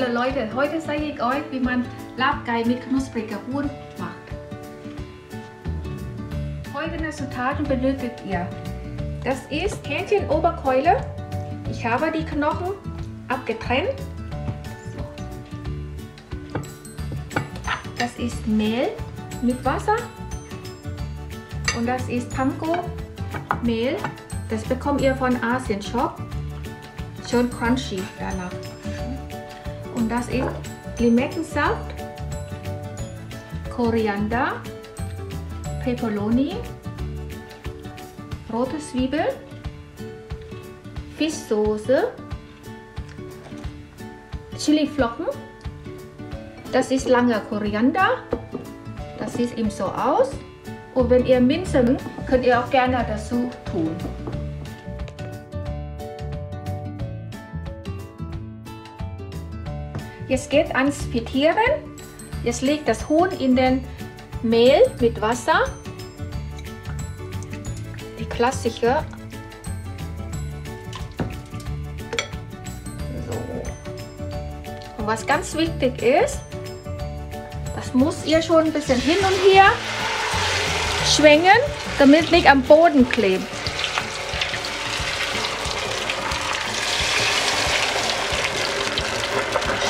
Hallo Leute, heute zeige ich euch, wie man Lab Gai mit knuspriger Huhn macht. Folgende Zutaten benötigt ihr. Das ist Hähnchen Oberkeulen. Ich habe die Knochen abgetrennt. Das ist Mehl mit Wasser. Und das ist Panko Mehl. Das bekommt ihr von Asien Shop. Schön crunchy danach. Und das ist Limetten Saft, Koriander, Peperoni, rote Zwiebel, Fisch Sauce, Chiliflocken. Das ist Langen Koriander. Das sieht eben so aus. Und wenn ihr Minze, könnt ihr auch gerne dazu tun. Jetzt geht ans Frittieren. Jetzt legt das Huhn in den Mehl mit Wasser. Die klassische. So. Und was ganz wichtig ist, das muss ihr schon ein bisschen hin und her schwenken, damit es nicht am Boden klebt.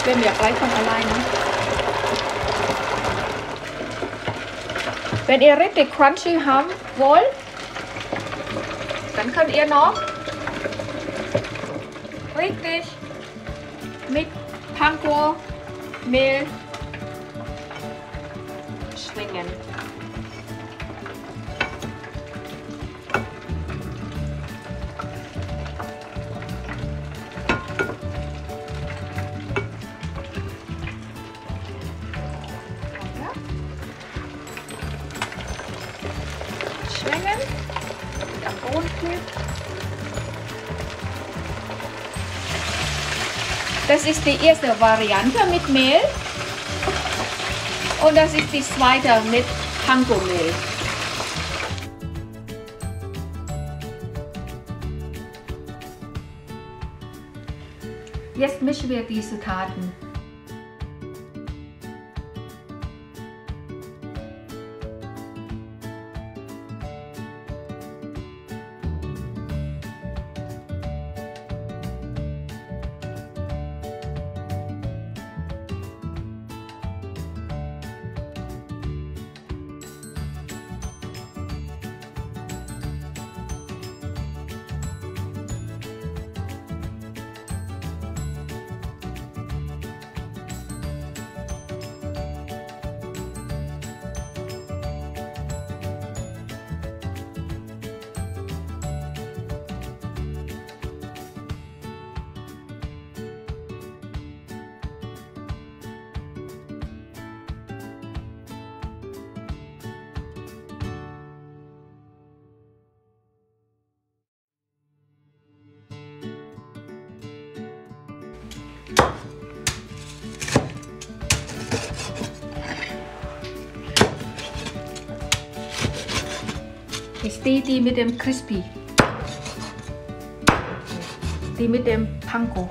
Schwimmen ja gleich von alleine. Wenn ihr richtig crunchy haben wollt, dann könnt ihr noch richtig mit Panko Mehl schwingen. Am Boden klebt. Das ist die erste Variante mit Mehl und das ist die zweite mit Panko Mehl. Jetzt mischen wir die Zutaten. Ist die mit dem Crispy, die mit dem Panko.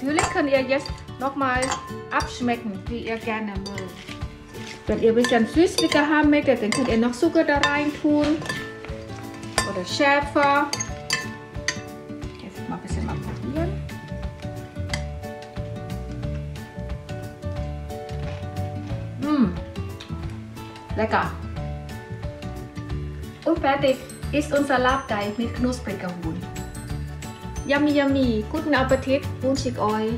Natürlich könnt ihr jetzt nochmal abschmecken, wie ihr gerne mögt. Wenn ihr ein bisschen süßlicher haben möchtet, dann könnt ihr noch Zucker da rein tun. Oder schärfer. Jetzt mal ein bisschen probieren. Lecker. Und fertig ist unser Lab Gai mit knuspriger Huhn. Yummi Yummi, guten Appetit wünsche ich euch.